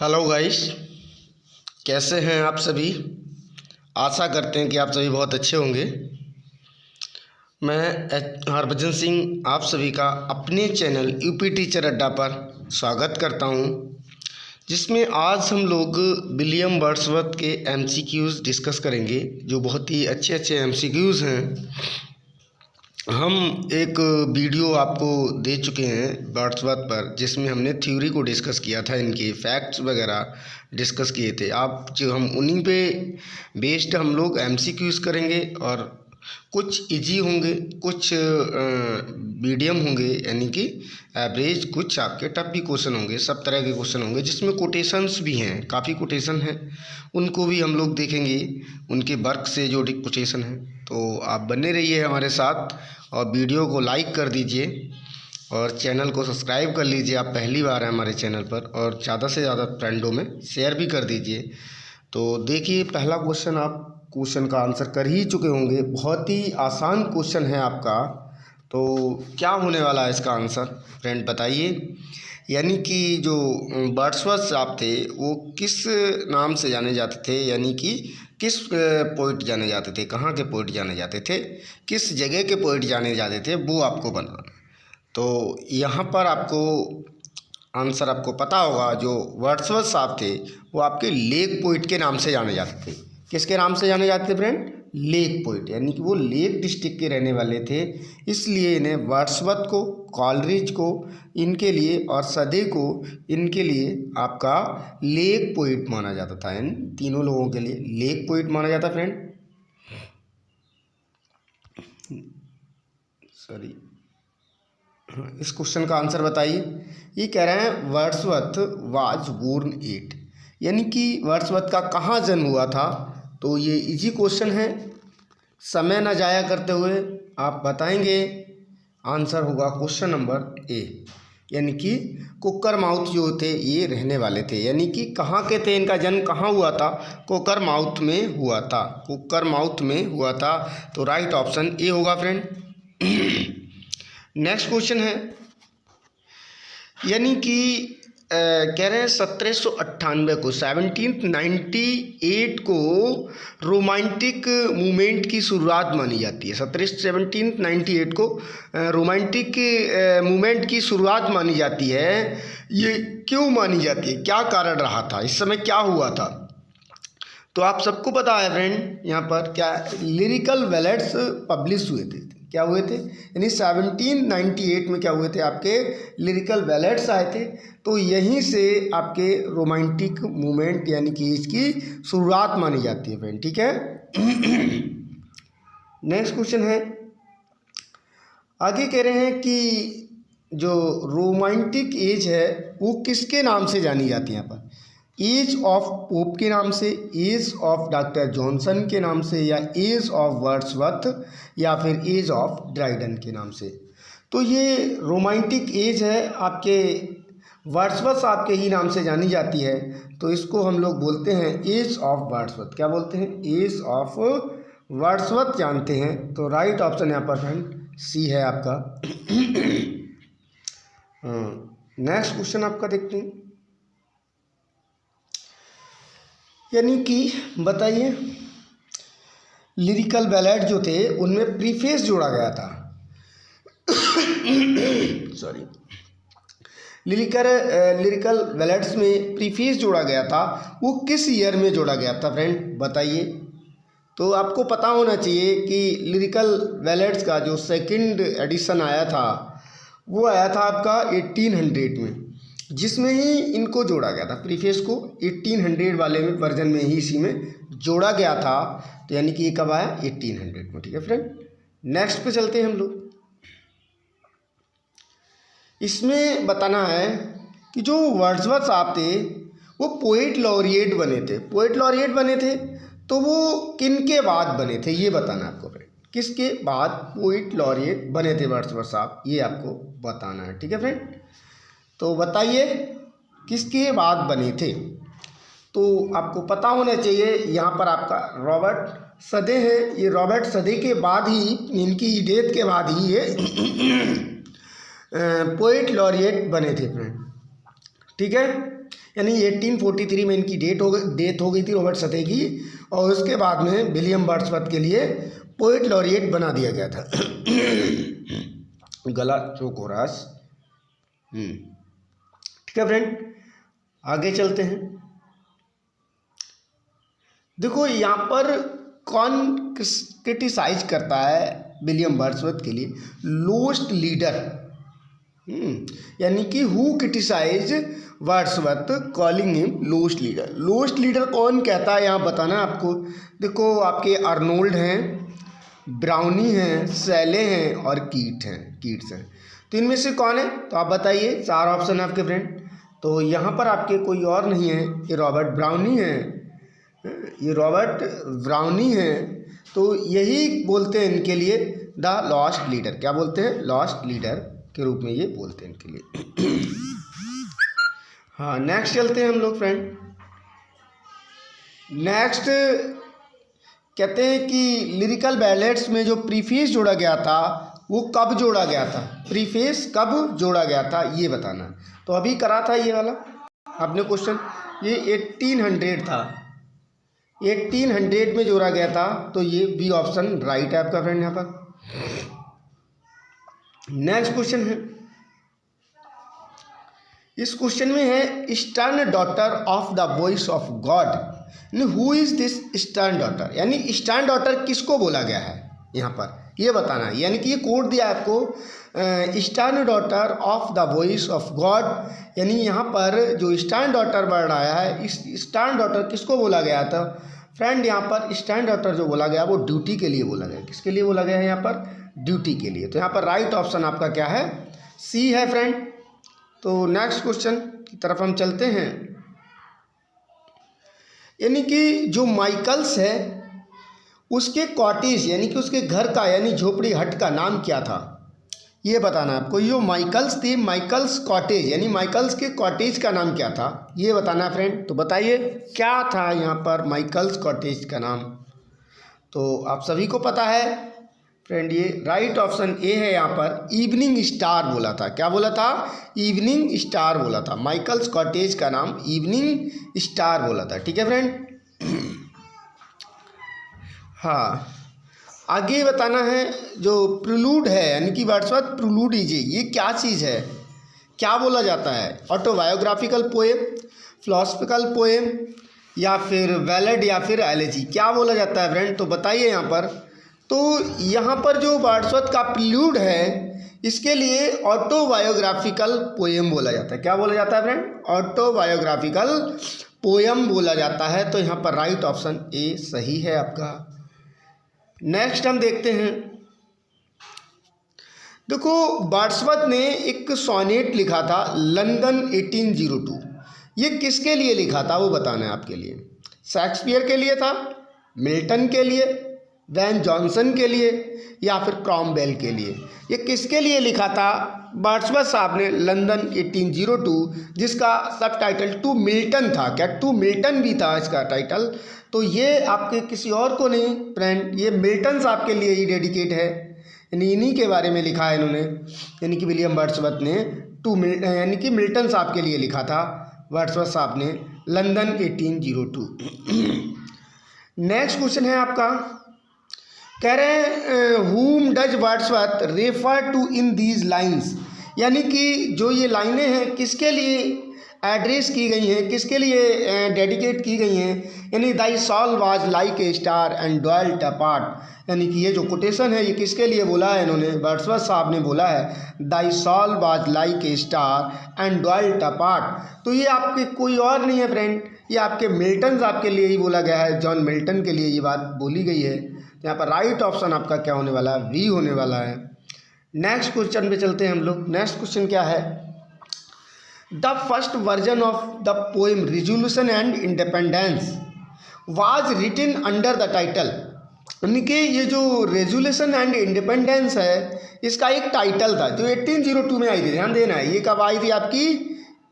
Hello guys, कैसे हैं आप सभी। आशा करते हैं कि आप सभी बहुत अच्छे होंगे। मैं हरभजन सिंह आप सभी का अपने चैनल यूपी टीचर अड्डा पर स्वागत करता हूं, जिसमें आज हम लोग विलियम वर्ड्सवर्थ के एमसीक्यूज़ डिस्कस करेंगे, जो बहुत ही अच्छे अच्छे एमसीक्यूज़ हैं। हम एक वीडियो आपको दे चुके हैं वर्ड्सवर्थ पर, जिसमें हमने थ्योरी को डिस्कस किया था, इनके फैक्ट्स वगैरह डिस्कस किए थे। आप जो हम उन्हीं पे बेस्ड हम लोग एमसीक्यूज़ करेंगे, और कुछ इजी होंगे, कुछ मीडियम होंगे, यानी कि एवरेज, कुछ आपके टफ भी क्वेश्चन होंगे। सब तरह के क्वेश्चन होंगे, जिसमें कोटेशंस भी हैं, काफ़ी कोटेशन हैं, उनको भी हम लोग देखेंगे, उनके वर्क से जो कोटेशन हैं। तो आप बने रहिए हमारे साथ, और वीडियो को लाइक कर दीजिए, और चैनल को सब्सक्राइब कर लीजिए। आप पहली बार हैं हमारे चैनल पर, और ज़्यादा से ज़्यादा फ्रेंडों में शेयर भी कर दीजिए। तो देखिए, पहला क्वेश्चन आप क्वेश्चन का आंसर कर ही चुके होंगे। बहुत ही आसान क्वेश्चन है आपका। तो क्या होने वाला है इसका आंसर, फ्रेंड बताइए। यानी कि जो वर्ड्सवर्थ साहब थे, वो किस नाम से जाने जाते थे, यानी कि किस पोइट जाने जाते थे, कहाँ के पोइट जाने जाते थे, किस जगह के पोइट जाने जाते थे, वो आपको बनाना। तो यहाँ पर आपको आंसर आपको पता होगा। जो वर्ड्सवर्थ साहब थे, वो आपके लेक पोइट के नाम से जाने जाते थे। किसके नाम से जाने जाते थे फ्रेंड? लेक पोइट, यानी कि वो लेक डिस्ट्रिक्ट के रहने वाले थे। इसलिए इन्हें वर्ड्सवर्थ को, कॉलरिज को इनके लिए, और सदे को इनके लिए आपका लेक पोइट माना जाता था। इन तीनों लोगों के लिए लेक पोइट माना जाता फ्रेंड। सॉरी, इस क्वेश्चन का आंसर बताइए। ये कह रहे हैं वर्ड्सवर्थ वाज बोर्न एट, यानी कि वर्ड्सवर्थ का कहाँ जन्म हुआ था। तो ये इजी क्वेश्चन है, समय न जाया करते हुए आप बताएंगे। आंसर होगा क्वेश्चन नंबर ए, यानी कि कुकरमाउथ जो थे ये रहने वाले थे। यानी कि कहाँ के थे, इनका जन्म कहाँ हुआ था? कुकरमाउथ में हुआ था, कुकरमाउथ में हुआ था। तो राइट ऑप्शन ए होगा फ्रेंड। नेक्स्ट क्वेश्चन है, यानी कि कह रहे हैं 1798 को, 1798 को रोमांटिक मूवमेंट की शुरुआत मानी जाती है। 1798 को रोमांटिक मूवमेंट की शुरुआत मानी जाती है। ये क्यों मानी जाती है, क्या कारण रहा था, इस समय क्या हुआ था? तो आप सबको पता है फ्रेंड, यहाँ पर क्या लिरिकल बैलेड्स पब्लिश हुए थे। क्या हुए थे? यानी 1798 में क्या हुए थे, आपके लिरिकल बैलेड्स आए थे। तो यहीं से आपके रोमांटिक मूवमेंट, यानी कि इसकी शुरुआत मानी जाती है फ्रेंड। ठीक है। नेक्स्ट क्वेश्चन है, आगे कह रहे हैं कि जो रोमांटिक एज है वो किसके नाम से जानी जाती है। यहाँ पर एज ऑफ पोप के नाम से, एज ऑफ डॉक्टर जॉनसन के नाम से, या एज ऑफ वर्ड्सवर्थ, या फिर एज ऑफ ड्राइडन के नाम से। तो ये रोमांटिक एज है आपके वर्ड्सवर्थ साहब के ही नाम से जानी जाती है। तो इसको हम लोग बोलते हैं एज ऑफ वर्ड्सवर्थ। क्या बोलते हैं? एज ऑफ वर्ड्सवर्थ जानते हैं। तो राइट ऑप्शन यहाँ पर फ्रेंड सी है आपका। नेक्स्ट क्वेश्चन आपका देखते हैं, यानी कि बताइए, लिरिकल बैलेड जो थे उनमें प्रीफेस जोड़ा गया था। सॉरी, लिरिकल बैलेड्स में प्रीफेस जोड़ा गया था, वो किस ईयर में जोड़ा गया था फ्रेंड बताइए। तो आपको पता होना चाहिए कि लिरिकल बैलेड्स का जो सेकंड एडिशन आया था, वो आया था आपका 1800 में, जिसमें ही इनको जोड़ा गया था। प्रीफेस को 1800 वाले में वर्जन में ही इसी में जोड़ा गया था। तो यानी कि ये कब आया? 1800 में। ठीक है फ्रेंड। नेक्स्ट पे चलते हैं हम लोग। इसमें बताना है कि जो वर्ड्सवर्थ साहब थे वो पोएट लॉरिएट बने थे। पोएट लॉरिएट बने थे तो वो किन के बाद बने थे, ये बताना है आपको फ्रेंड। किसके बाद पोएट लॉरिएट बने थे वर्ड्सवर्थ साहब, ये आपको बताना है। ठीक है फ्रेंड। तो बताइए किसके बाद बने थे। तो आपको पता होना चाहिए, यहाँ पर आपका रॉबर्ट सदे है। ये रॉबर्ट सदे के बाद ही, इनकी डेथ के बाद ही ये पोएट लॉरिएट बने थे फ्रेंड। ठीक है। यानी 1843 में इनकी डेथ हो गई थी रॉबर्ट सते की, और उसके बाद में विलियम वर्ड्सवर्थ के लिए पोएट लॉरिएट बना दिया गया था। गला चोक हो रहा है। ठीक है फ्रेंड, आगे चलते हैं। देखो यहाँ पर कौन क्रिटिसाइज करता है विलियम वर्ड्सवर्थ के लिए, लोस्ट लीडर, यानी कि who criticize Wordsworth calling him lost leader. Lost leader कौन कहता है यहाँ बताना है आपको। देखो आपके अर्नोल्ड हैं, ब्राउनी हैं, सेले हैं और कीट्स हैं। तो इनमें से कौन है, तो आप बताइए। 4 ऑप्शन है आपके फ्रेंड। तो यहाँ पर आपके कोई और नहीं है, ये रॉबर्ट ब्राउनी है, ये रॉबर्ट ब्राउनी है। तो यही बोलते हैं इनके लिए द लॉस्ट लीडर। क्या बोलते हैं, लॉस्ट लीडर के रूप में ये बोलते हैं इनके लिए। हाँ, नेक्स्ट चलते हैं हम लोग फ्रेंड। नेक्स्ट कहते हैं कि लिरिकल बैलेट्स में जो प्रीफेस जोड़ा गया था वो कब जोड़ा गया था, प्रीफेस कब जोड़ा गया था ये बताना। तो अभी करा था ये वाला आपने क्वेश्चन, ये 1800 था, 1800 में जोड़ा गया था। तो ये बी ऑप्शन राइट है आपका फ्रेंड यहाँ पर। नेक्स्ट क्वेश्चन है, इस क्वेश्चन में है stern daughter of the voice of God. Who is this stern daughter, यानी स्टर्न डॉटर किसको बोला गया है यहाँ पर ये बताना है। यानी कि ये कोड दिया है आपको, stern daughter of the voice of God, यानी यहाँ पर जो स्टर्न डॉटर वर्ड आया है, इस स्टर्न डॉटर किसको बोला गया था फ्रेंड। यहाँ पर स्टर्न डॉटर जो बोला गया वो ड्यूटी के लिए बोला गया। किसके लिए बोला गया है यहाँ पर, ड्यूटी के लिए। तो यहाँ पर राइट ऑप्शन आपका क्या है, सी है फ्रेंड। तो नेक्स्ट क्वेश्चन की तरफ हम चलते हैं। यानी कि जो माइकल्स है उसके कॉटेज, यानी कि उसके घर का, यानी झोपड़ी हट का नाम क्या था ये बताना है आपको। जो माइकल्स थी, माइकल्स कॉटेज, यानी माइकल्स के कॉटेज का नाम क्या था ये बताना है फ्रेंड। तो बताइए क्या था यहाँ पर माइकल्स कॉटेज का नाम। तो आप सभी को पता है फ्रेंड, ये राइट ऑप्शन ए है। यहाँ पर इवनिंग स्टार बोला था। क्या बोला था, इवनिंग स्टार बोला था। माइकल्स कॉटेज का नाम इवनिंग स्टार बोला था। ठीक है फ्रेंड। हाँ, आगे बताना है जो प्रिलूड है, यानी कि वर्ड्सवर्थ प्रिलूड ये क्या चीज़ है, क्या बोला जाता है। ऑटोबायोग्राफिकल पोएम, फिलोसफिकल पोएम, या फिर बैलेड, या फिर एलेजी, क्या बोला जाता है फ्रेंड। तो बताइए यहाँ पर। तो यहाँ पर जो वर्ड्सवर्थ का प्रिलूड है इसके लिए ऑटोबायोग्राफिकल पोएम बोला जाता है। क्या बोला जाता है फ्रेंड, ऑटोबायोग्राफिकल पोएम बोला जाता है। तो यहाँ पर राइट ऑप्शन ए सही है आपका। नेक्स्ट हम देखते हैं। देखो वर्ड्सवर्थ ने एक सोनेट लिखा था लंदन 1802। ये किसके लिए लिखा था वो बताना है आपके लिए। शेक्सपियर के लिए था, मिल्टन के लिए, वैन जॉनसन के लिए, या फिर क्रॉमवेल के लिए। ये किसके लिए लिखा था वर्ड्सवर्थ साहब ने लंदन 1802, जिसका सब टाइटल टू मिल्टन था। क्या टू मिल्टन भी था इसका टाइटल। तो ये आपके किसी और को नहीं फ्रेंड, ये मिल्टन साहब के लिए ही डेडिकेट है, यानी इन्हीं के बारे में लिखा है इन्होंने। यानी कि विलियम वर्ड्सवर्थ ने यानी कि मिल्टन साहब के लिए लिखा था वर्ड्सवर्थ साहब ने लंदन 1802। नेक्स्ट क्वेश्चन है आपका, कह रहे हैं whom does Wordsworth refer to in these lines. यानी कि जो ये लाइनें हैं किसके लिए एड्रेस की गई हैं, किसके लिए डेडिकेट की गई हैं। यानी thy soul was like a star and dwelt apart. यानी कि ये जो कोटेशन है ये किसके लिए बोला है इन्होंने, वर्ड्सवर्थ साहब ने बोला है thy soul was like a star and dwelt apart. तो ये आपके कोई और नहीं है फ्रेंड, ये आपके मिल्टन साहब के लिए ही बोला गया है, जॉन मिल्टन के लिए ये बात बोली गई है। यहाँ पर राइट ऑप्शन आपका क्या होने वाला है, वी होने वाला है। नेक्स्ट क्वेश्चन पे चलते हैं हम लोग। नेक्स्ट क्वेश्चन क्या है, the first version of the poem resolution and independence was written under the title. यानी कि ये जो रेजोल्यूशन एंड इंडिपेंडेंस है इसका एक टाइटल था जो 1802 में आई थी। ध्यान देना है, ये कब आई थी आपकी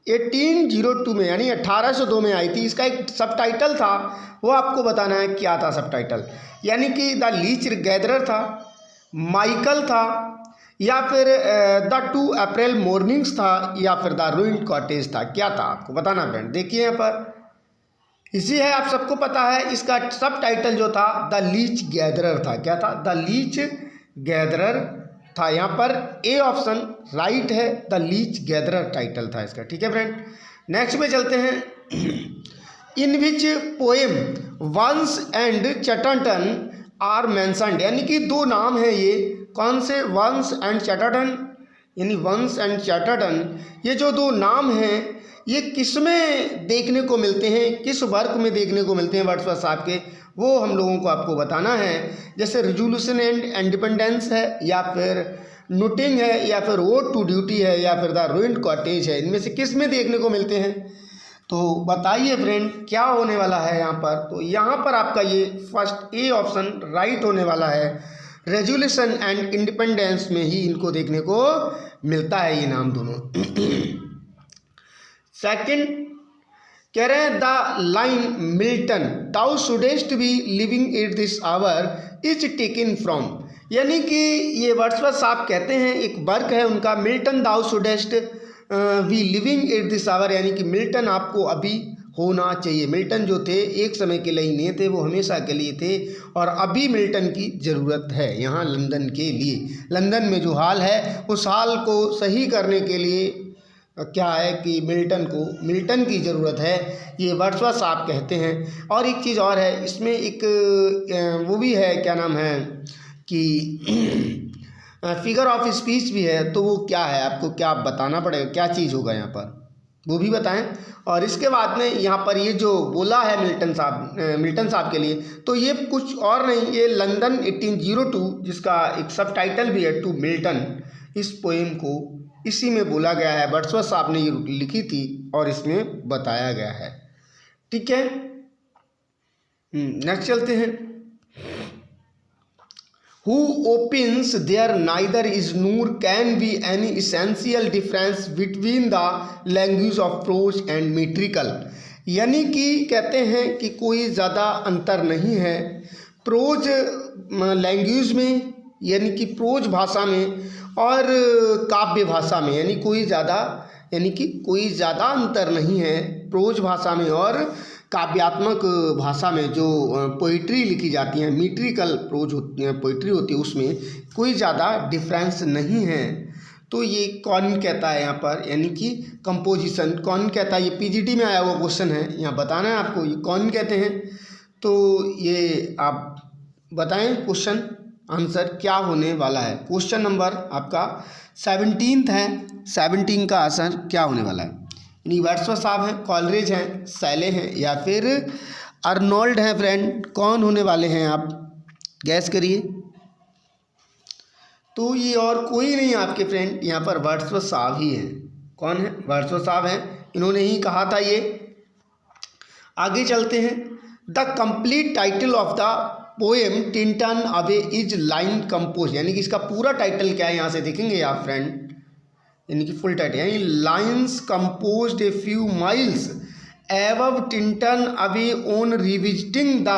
1802 में, यानी 1802 में आई थी। इसका एक सब टाइटल था, वो आपको बताना है क्या था सब टाइटल। यानी कि द लीच गैदरर था, माइकल था, या फिर द 2 अप्रैल मॉर्निंग्स था, या फिर द रूइंड कॉटेज था? क्या था आपको बताना फ्रेंड। देखिए यहाँ पर इसी है, आप सबको पता है। इसका सब टाइटल जो था द लीच गैदरर था। क्या था? द लीच गैदरर था। यहाँ पर ए ऑप्शन राइट है, द लीच गैदरर टाइटल था इसका। ठीक है फ्रेंड, नेक्स्ट पे चलते हैं। In which poem Burns and Chatterton are mentioned, यानी कि दो नाम है ये, कौन से? वंस एंड चटर्टन, यानी वंस एंड चटर्टन, ये जो दो नाम हैं ये किस में देखने को मिलते हैं, किस वर्क में देखने को मिलते हैं वर्ड्सवर्थ साहब के, वो हम लोगों को आपको बताना है। जैसे रिजोल्यूशन एंड इंडिपेंडेंस है, या फिर नोटिंग है, या फिर वोट टू ड्यूटी है, या फिर द रूइंड कॉटेज है। इनमें से किस में देखने को मिलते हैं? तो बताइए फ्रेंड क्या होने वाला है यहाँ पर। तो यहाँ पर आपका ये फर्स्ट ए ऑप्शन राइट होने वाला है। रेजोल्यूशन एंड इंडिपेंडेंस में ही इनको देखने को मिलता है ये नाम दोनों। सेकंड कह रहे हैं the line Milton thou shouldst be living at this hour is taken from, यानी कि ये वर्ड्सवर्थ साहब कहते हैं, एक वर्क है उनका, Milton thou shouldst be living at this hour, यानी कि मिल्टन आपको अभी होना चाहिए। मिल्टन जो थे एक समय के लिए नहीं थे, वो हमेशा के लिए थे, और अभी मिल्टन की ज़रूरत है यहाँ लंदन के लिए। लंदन में जो हाल है उस हाल को सही करने के लिए क्या है कि मिल्टन की ज़रूरत है, ये वर्ड्सवर्थ साहब कहते हैं। और एक चीज़ और है इसमें, एक वो भी है, क्या नाम है कि फिगर ऑफ स्पीच भी है। तो वो क्या है आपको क्या बताना पड़ेगा, क्या चीज़ होगा यहाँ पर वो भी बताएं। और इसके बाद में यहाँ पर ये जो बोला है मिल्टन साहब के लिए, तो ये कुछ और नहीं, ये लंदन 1802 जिसका एक सब टाइटल भी है टू मिल्टन, इस पोएम को इसी में बोला गया है। वर्ड्सवर्थ साहब ने ये लिखी थी और इसमें बताया गया है। ठीक है, नेक्स्ट चलते हैं। Who opines there neither is nor can be any essential difference between the language of prose and metrical, यानी कि कहते हैं कि कोई ज़्यादा अंतर नहीं है प्रोज लैंग्वेज में, यानी कि प्रोज भाषा में, और काव्य भाषा में, यानी कोई ज़्यादा अंतर नहीं है प्रोज भाषा में और काव्यात्मक भाषा में जो पोइट्री लिखी जाती है, मीट्रिकल प्रोज पोइट्री होती है, उसमें कोई ज़्यादा डिफरेंस नहीं है। तो ये कौन कहता है यहाँ पर, यानी कि कंपोजिशन कौन कहता है, ये पीजीटी में आया हुआ क्वेश्चन है, यहाँ बताना है आपको ये कौन कहते हैं। तो ये आप बताएं क्वेश्चन आंसर क्या होने वाला है। क्वेश्चन नंबर आपका 17 है, 17 का आंसर क्या होने वाला है। वर्ड्सवर्थ साहब हैं, कॉलरेज हैं, सैले हैं, या फिर अर्नोल्ड हैं फ्रेंड, कौन होने वाले हैं आप गैस करिए। तो ये और कोई नहीं आपके फ्रेंड, यहाँ पर वर्ड्सवर्थ साहब ही हैं। कौन है? वर्ड्सवर्थ साहब हैं, इन्होंने ही कहा था ये। आगे चलते हैं। The complete title of the poem Tintern away is line compose, यानी कि इसका पूरा टाइटल क्या है यहाँ से देखेंगे आप फ्रेंड, यानी कि फुल टाइटल, यानी lines composed a few miles above Tintern Abbey on revisiting the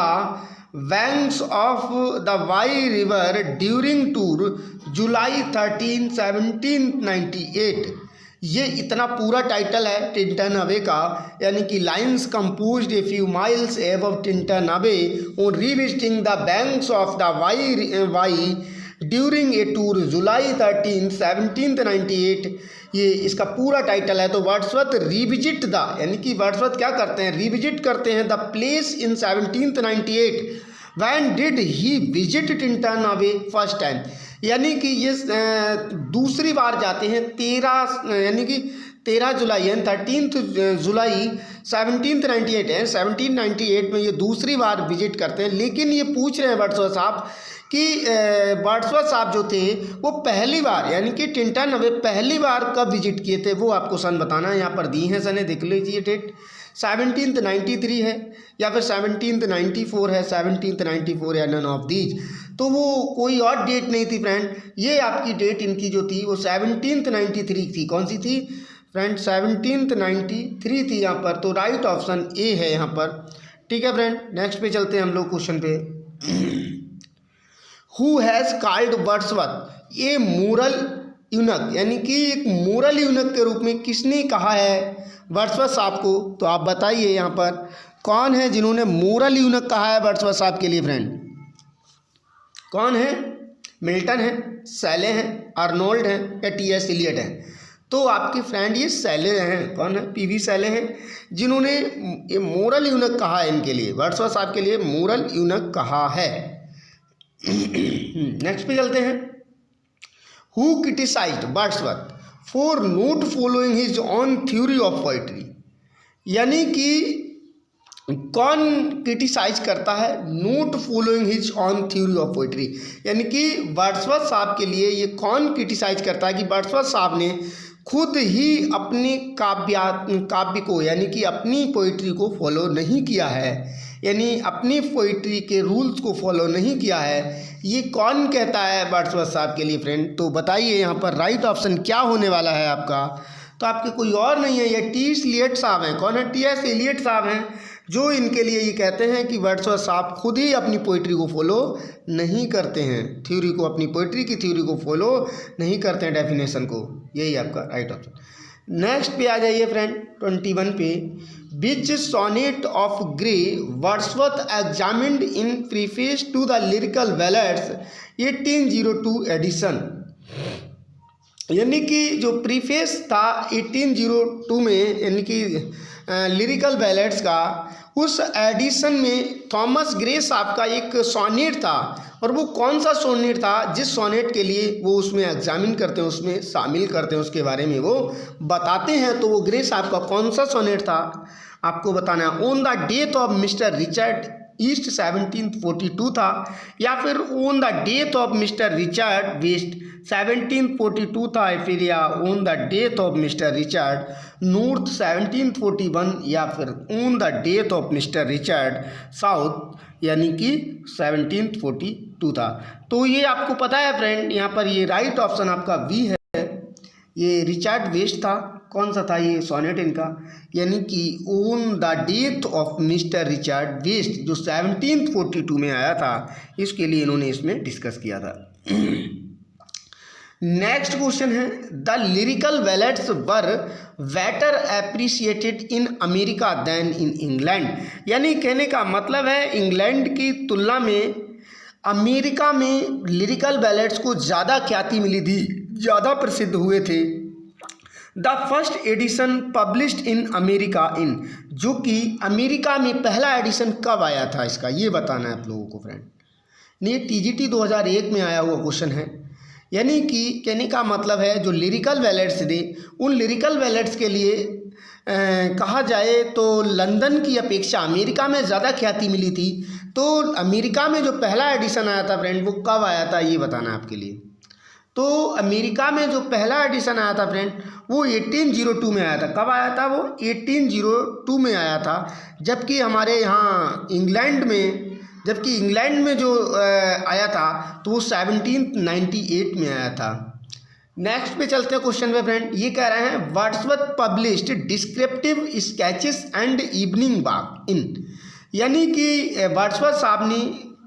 banks of the Wye river during tour July 13, 1798। ये इतना पूरा टाइटल है टिंटन अवे का, यानी कि lines composed a few miles above Tintern Abbey on revisiting the banks of the Wye during a tour July 13, 1798, ये इसका पूरा टाइटल है। तो वर्ड्सवर्थ रिविजिट द, यानी कि वर्ड्सवर्थ क्या करते हैं, रिविजिट करते हैं the place in 1798 when did he visit Tintern away first time, यानी कि ये दूसरी बार जाते हैं 13 जुलाई यानी 13 जुलाई 1798 है, 1798 में ये दूसरी बार विजिट करते हैं। लेकिन ये पूछ रहे हैं वर्ड्सवर्थ साहब कि वर्ड्सवर्थ साहब जो थे वो पहली बार, यानी कि टिंटन अवे पहली बार कब विजिट किए थे, वो आपको सन बताना है। यहाँ पर दी है सने, देख लीजिए डेट 1793 है या फिर 1794 है, 1794 या नन ऑफ दीज। तो वो कोई और डेट नहीं थी फ्रेंड, ये आपकी डेट इनकी जो थी वो 1793 थी। कौन सी थी फ्रेंड? 1793 थी यहाँ पर। तो राइट ऑप्शन ए है यहाँ पर। ठीक है फ्रेंड, नेक्स्ट पे चलते हैं हम लोग क्वेश्चन पे। Who has called Wordsworth ये मोरल यूनक यानी कि एक मोरल यूनक के रूप में किसने कहा है वर्ड्सवर्थ साहब को? तो आप बताइए यहाँ पर कौन है जिन्होंने मोरल यूनक कहा है वर्ड्सवर्थ साहब के लिए फ्रेंड? कौन है? मिल्टन है, शैले हैं, अर्नोल्ड हैं या टी.एस. इलियट हैं? तो आपके फ्रेंड ये शैले हैं। कौन है? पी.वी. शैले हैं जिन्होंने ये मोरल यूनक कहा है इनके लिए, वर्ड्सवर्थ साहब के लिए मोरल यूनक कहा है। नेक्स्ट पे चलते हैं। Who criticised Wordsworth for not following his own theory of poetry? यानी कि कौन क्रिटिसाइज करता है not following his on theory of poetry? यानी कि वर्ड्सवर्थ साहब के लिए ये कौन क्रिटिसाइज करता है कि वर्ड्सवर्थ साहब ने खुद ही अपने काव्य को यानी कि अपनी पोइट्री को फॉलो नहीं किया है, यानी अपनी पोइट्री के रूल्स को फॉलो नहीं किया है, ये कौन कहता है वर्ड्सवर्थ साहब के लिए फ्रेंड? तो बताइए यहाँ पर राइट ऑप्शन क्या होने वाला है आपका? तो आपके कोई और नहीं है, ये टी.एस. इलियट साहब हैं। कौन है? टी.एस. इलियट साहब हैं जो इनके लिए ये कहते हैं कि वर्ड्सवर्थ साहब खुद ही अपनी पोइट्री को फॉलो नहीं करते हैं, थ्योरी को, अपनी पोइट्री की थ्योरी को फॉलो नहीं करते हैं, डेफिनेशन को। यही आपका राइट ऑप्शन। नेक्स्ट पे आ जाइए फ्रेंड 21 पे। Which sonnet of Gray Wordsworth examined in preface to the lyrical ballads 1802 edition? यानी कि जो प्रीफेस था 1802 में यानी कि लिरिकल बैलेड्स का, उस एडिशन में थॉमस ग्रे साहब का एक सोनेट था। और वो कौन सा सोनेट था जिस सोनेट के लिए वो उसमें एग्जामिन करते हैं, उसमें शामिल करते हैं, उसके बारे में वो बताते हैं। तो वो ग्रे साहब का कौन सा सोनेट था आपको बताना है। On the death of Mister Richard East 1742 था, या फिर on the death of Mister Richard West 1742 था, फिर या on the death of Mister Richard North 1741, या फिर on the death of Mister Richard South यानी कि 1742 था। तो ये आपको पता है फ्रेंड, यहाँ पर ये राइट ऑप्शन आपका वी है। ये रिचर्ड वेस्ट था। कौन सा था ये सोनेट इनका? यानी कि on the death of Mister Richard West जो 1742 में आया था, इसके लिए इन्होंने इसमें डिस्कस किया था। नेक्स्ट क्वेश्चन है the lyrical ballads were better appreciated in America than in England? यानी कहने का मतलब है इंग्लैंड की तुलना में अमेरिका में लिरिकल बैलेड्स को ज़्यादा ख्याति मिली थी, ज़्यादा प्रसिद्ध हुए थे। The first edition published in America in, जो कि अमेरिका में पहला एडिशन कब आया था इसका, ये बताना है आप लोगों को फ्रेंड। ये TGT 2001 में आया हुआ क्वेश्चन है। यानी कि कहने का मतलब है जो लिरिकल बैलेड्स थे, उन लिरिकल बैलेड्स के लिए कहा जाए तो लंदन की अपेक्षा अमेरिका में ज़्यादा ख्याति मिली थी। तो अमेरिका में जो पहला एडिशन आया था फ्रेंड, वो कब आया था ये बताना है आपके लिए। तो अमेरिका में जो पहला एडिशन आया था फ्रेंड, वो 1802 में आया था। कब आया था वो? 1802 में आया था। जबकि हमारे यहाँ इंग्लैंड में जो आया था तो वो 1798 में आया था। नेक्स्ट पे चलते हैं क्वेश्चन पे फ्रेंड। ये कह रहे हैं Wordsworth published descriptive sketches and evening walk in, यानी कि वर्ड्सवर्थ साहब ने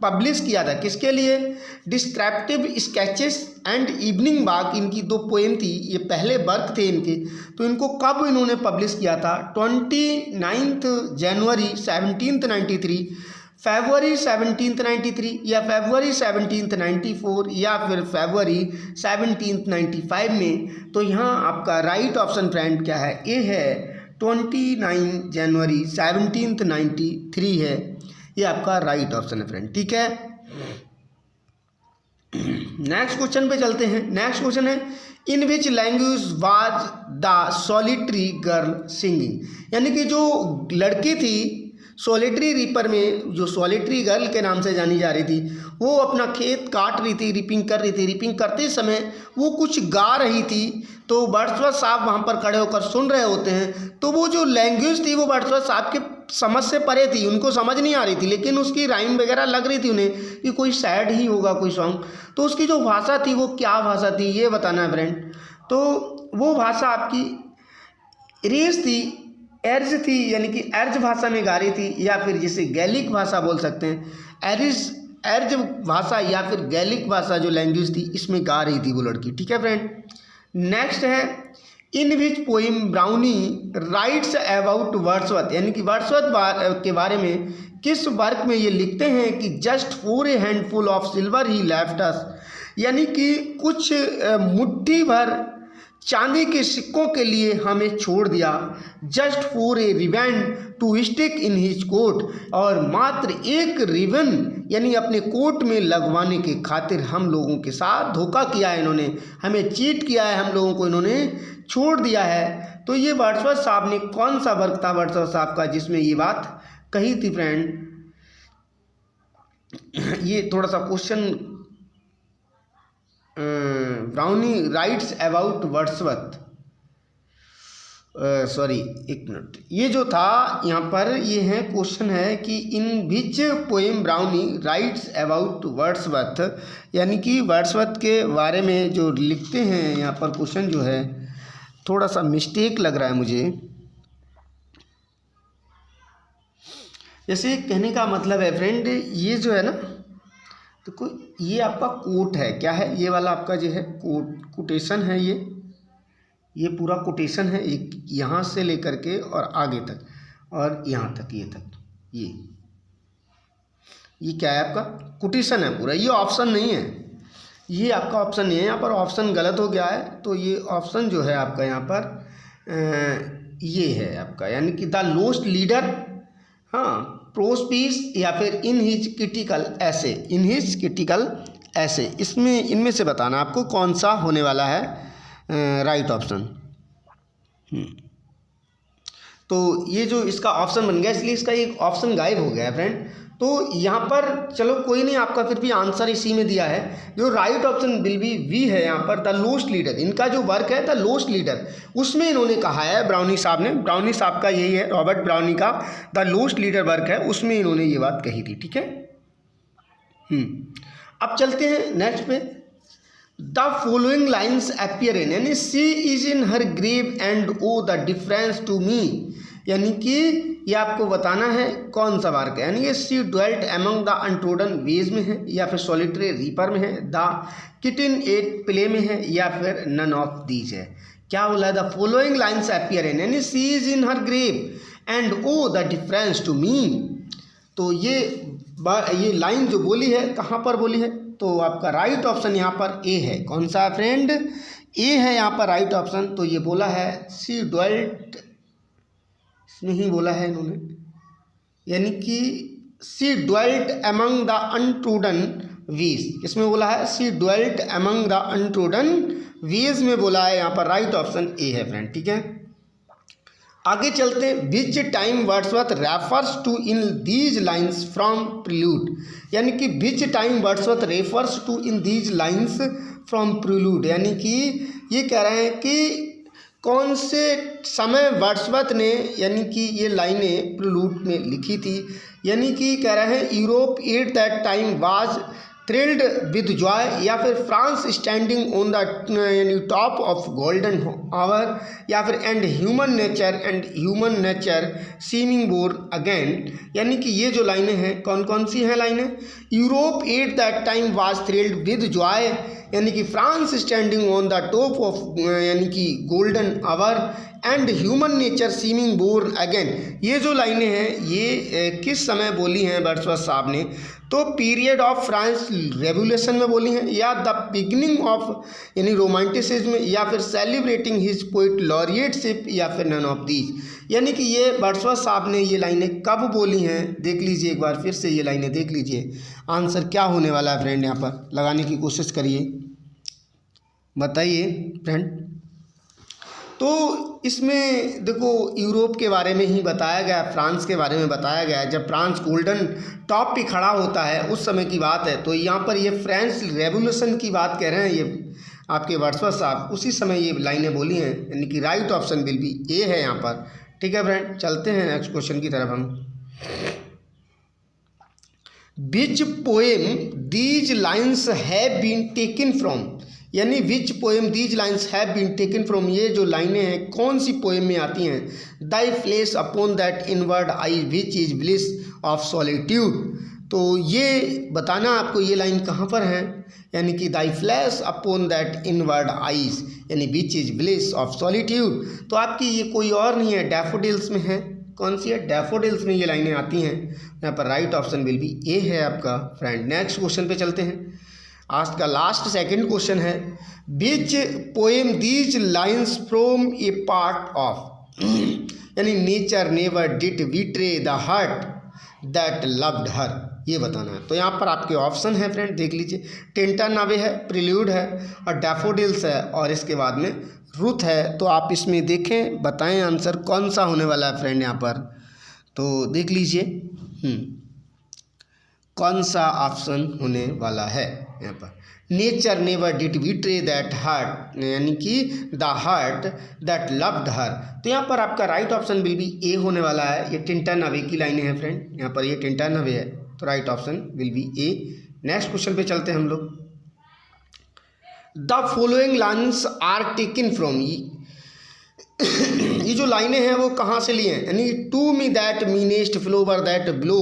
पब्लिश किया था किसके लिए? Descriptive sketches and evening walk, इनकी 2 पोएम थी, ये पहले वर्क थे इनके। तो इनको कब इन्होंने पब्लिश किया था? 29 जनवरी 1793, फरवरी 1793, या फरवरी 1794, या फिर फरवरी 1795 में। तो यहाँ आपका राइट ऑप्शन फ्रेंड क्या है? ए है 29 जनवरी 1793 है, ये आपका राइट ऑप्शन है फ्रेंड। ठीक है, नेक्स्ट क्वेश्चन पे चलते हैं। नेक्स्ट क्वेश्चन है in which language was the solitary girl singing? यानी कि जो लड़की थी सॉलिटरी रीपर में, जो सॉलिटरी गर्ल के नाम से जानी जा रही थी, वो अपना खेत काट रही थी, रिपिंग कर रही थी। रिपिंग करते समय वो कुछ गा रही थी। तो वर्ड्सवर्थ साहब वहाँ पर खड़े होकर सुन रहे होते हैं। तो वो जो लैंग्वेज थी वो वर्ड्सवर्थ साहब के समझ से परे थी, उनको समझ नहीं आ रही थी, लेकिन उसकी राइम वगैरह लग रही थी उन्हें कि कोई सैड ही होगा कोई सॉन्ग। तो उसकी जो भाषा थी वो क्या भाषा थी ये बताना है फ्रेंड। तो वो भाषा आपकी रेस थी, एर्ज थी, यानी कि एर्ज भाषा में गा रही थी, या फिर जिसे गैलिक भाषा बोल सकते हैं, एर्ज भाषा या फिर गैलिक भाषा जो लैंग्वेज थी इसमें गा रही थी वो लड़की। ठीक है फ्रेंड। नेक्स्ट है in which poem Browning writes about Wordsworth, यानी कि वर्ड्सवर्थ के बारे में किस वर्क में ये लिखते हैं कि just for A handful of silver he left अस, यानी कि कुछ मुट्ठी भर चांदी के सिक्कों के लिए हमें छोड़ दिया। Just for a ribbon to stick in his coat, और मात्र एक रिबन यानी अपने कोट में लगवाने के खातिर हम लोगों के साथ धोखा किया है इन्होंने, हमें चीट किया है, हम लोगों को इन्होंने छोड़ दिया है। तो ये वर्ड्सवर्थ साहब ने कौन सा वर्क था वर्ड्सवर्थ साहब का जिसमें ये बात कही थी फ्रेंड? ये थोड़ा सा question, brownie writes about Wordsworth, sorry एक मिनट, ये जो था यहाँ पर ये है क्वेश्चन है कि in which poem Browning writes about Wordsworth, यानी कि वर्ड्सवर्थ के बारे में जो लिखते हैं यहाँ पर क्वेश्चन जो है थोड़ा सा मिस्टेक लग रहा है मुझे। जैसे कहने का मतलब है फ्रेंड, ये जो है ना तो ये आपका कोट है, क्या है ये वाला आपका जो है कोटेशन है, ये पूरा कोटेशन है, एक यहाँ से लेकर के और आगे तक और यहाँ तक, ये तक, ये क्या है आपका कोटेशन है पूरा, ये ऑप्शन नहीं है, ये आपका ऑप्शन नहीं है, यहाँ पर ऑप्शन गलत हो गया है। तो ये ऑप्शन जो है आपका यहाँ पर ये है आपका, यानी कि द लोस्ट लीडर, हाँ, प्रोस पीस या फिर इन हिज क्रिटिकल ऐसे, इन हिज क्रिटिकल ऐसे, इसमें इनमें से बताना आपको कौन सा होने वाला है राइट ऑप्शन। तो ये जो इसका ऑप्शन बन गया इसलिए इसका एक ऑप्शन गायब हो गया है फ्रेंड। तो यहाँ पर चलो कोई नहीं, आपका फिर भी आंसर इसी में दिया है, जो right option will be B है यहाँ पर, द लोस्ट लीडर। इनका जो वर्क है द लोस्ट लीडर, उसमें इन्होंने कहा है ब्राउनी साहब ने, ब्राउनी साहब का यही है, रॉबर्ट ब्राउनी का द लोस्ट लीडर वर्क है, उसमें इन्होंने ये बात कही थी। ठीक है। अब चलते हैं नेक्स्ट पे। The following lines appear in, यानी she is in her grave and oh the difference to me, यानी कि ये आपको बताना है कौन सा वार्क है, यानी कि she dwelt among the untrodden ways में है या फिर सॉलिटरी रीपर में है, द किटन एट प्ले में है या फिर नन ऑफ दीज है। क्या बोला है? The following lines appear in, यानी she is in her grave and oh the difference to me. तो ये लाइन जो बोली है कहाँ पर बोली है? तो आपका राइट ऑप्शन यहाँ पर ए है। कौन सा फ्रेंड? ए है यहाँ पर राइट ऑप्शन। तो ये बोला है सी ड्वेल्ट, इसमें ही बोला है इन्होंने, यानी कि सी ड्वेल्ट एमंग द अनट्रूडन वीज, इसमें बोला है सी ड्वेल्ट एमंग द अनट्रूडन वीज में बोला है यहाँ पर, राइट ऑप्शन ए है फ्रेंड। ठीक है, आगे चलते हैं। Which time Wordsworth refers to in these lines from Prelude, यानी कि which time Wordsworth refers to in these lines from Prelude, यानी कि ये कह रहे हैं कि कौन से समय वर्ड्सवर्थ ने यानी कि ये लाइनें प्रिल्यूड में लिखी थी, यानी कि कह रहे हैं Europe at that time was thrilled with joy, या फिर फ्रांस स्टैंडिंग ऑन द यानी टॉप ऑफ गोल्डन आवर, या फिर and human nature seeming born again, यानी कि ये जो लाइनें हैं कौन कौन सी हैं लाइनें? Europe at that time was thrilled with joy, यानी कि France standing on the top of यानी कि golden hour, and human nature seeming born again, ये जो लाइनें हैं ये किस समय बोली हैं वर्ड्सवर्थ साहब ने? तो पीरियड ऑफ फ्रांस रेवोल्यूशन में बोली हैं, या द बिगिनिंग ऑफ यानी रोमांटिसिज्म, या फिर सेलिब्रेटिंग हिज पोइट लॉरिएटशिप, या फिर नन ऑफ दीज, यानी कि ये वर्ड्सवर्थ साहब ने ये लाइनें कब बोली हैं? देख लीजिए एक बार फिर से ये लाइनें देख लीजिए, आंसर क्या होने वाला है फ्रेंड, यहाँ पर लगाने की कोशिश करिए, बताइए फ्रेंड। तो इसमें देखो यूरोप के बारे में ही बताया गया, फ्रांस के बारे में बताया गया है, जब फ्रांस गोल्डन टॉप पे खड़ा होता है उस समय की बात है। तो यहाँ पर ये फ्रेंच रेवोल्यूशन की बात कह रहे हैं ये आपके वर्ड्सवर्थ साहब, उसी समय ये लाइनें बोली हैं, यानी कि राइट ऑप्शन विल बी ए है यहाँ पर। ठीक है फ्रेंड, चलते हैं नेक्स्ट क्वेश्चन की तरफ हम। Which poem these lines have been taken from, यानी which poem these lines have been taken from, ये जो लाइनें हैं कौन सी पोएम में आती हैं? They flash upon that inward eye which is bliss of solitude, तो ये बताना आपको ये लाइन कहाँ पर है, यानी कि they flash upon that inward eyes, यानी which is bliss of solitude. तो आपकी ये कोई और नहीं है, डैफोडिल्स में है। कौन सी है? डैफोडिल्स में ये लाइनें आती हैं। यहाँ पर राइट ऑप्शन विल बी ए है आपका फ्रेंड। नेक्स्ट क्वेश्चन पे चलते हैं। आज का लास्ट सेकंड क्वेश्चन है, which poem these lines from a part of, यानी nature never did betray the heart that loved her, ये बताना है। तो यहाँ पर आपके ऑप्शन है फ्रेंड, देख लीजिए। टेंटानावे है, प्रिल्यूड है और डैफोडिल्स है और इसके बाद में रुथ है। तो आप इसमें देखें, बताएं आंसर कौन सा होने वाला है फ्रेंड। यहाँ पर तो देख लीजिए कौन सा ऑप्शन होने वाला है। यहाँ पर nature never did betray that heart, यानी कि द हार्ट दैट लव्ड हर। तो यहाँ पर आपका राइट ऑप्शन विल बी ए होने वाला है। ये टेंटानावे की लाइनें हैं फ्रेंड, यहाँ पर ये टेंटानावे है, तो right option will be A. Next question पे चलते हैं हम लोग। The following lines are taken from, ये जो लाइनें हैं वो कहाँ से लिए हैं, यानी to me that meanest flower that blow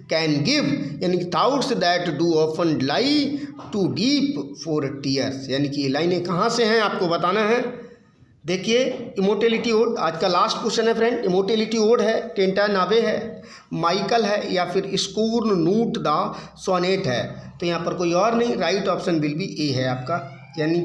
can give, यानी thoughts that do often lie too deep for tears, यानी कि ये लाइनें कहाँ से हैं आपको बताना है। देखिए, इमोर्टेलिटी ओड आज का लास्ट क्वेश्चन है फ्रेंड। इमोर्टेलिटी ओड है, टेंटानावे है, माइकल है या फिर स्कूर्न नूट द सोनेट है। तो यहाँ पर कोई और नहीं, राइट ऑप्शन विल बी ए है आपका, यानी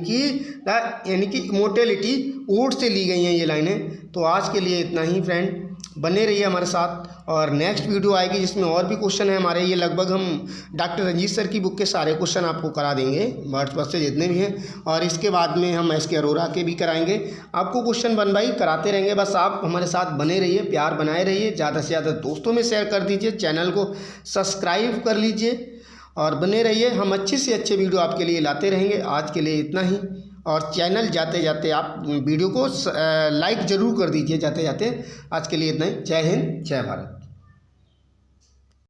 कि इमोर्टेलिटी ओड से ली गई हैं ये लाइनें। तो आज के लिए इतना ही फ्रेंड, बने रहिए हमारे साथ और नेक्स्ट वीडियो आएगी जिसमें और भी क्वेश्चन है हमारे। ये लगभग हम डॉक्टर रंजीत सर की बुक के सारे क्वेश्चन आपको करा देंगे, वर्ड्स से जितने भी हैं, और इसके बाद में हम एस के अरोरा के भी कराएंगे। आपको क्वेश्चन बन भाई कराते रहेंगे, बस आप हमारे साथ बने रहिए, प्यार बनाए रहिए, ज़्यादा से ज़्यादा दोस्तों में शेयर कर दीजिए, चैनल को सब्सक्राइब कर लीजिए और बने रहिए। हम अच्छे से अच्छे वीडियो आपके लिए लाते रहेंगे। आज के लिए इतना ही, और चैनल जाते जाते आप वीडियो को लाइक ज़रूर कर दीजिए जाते जाते। आज के लिए इतना ही। जय हिंद, जय भारत।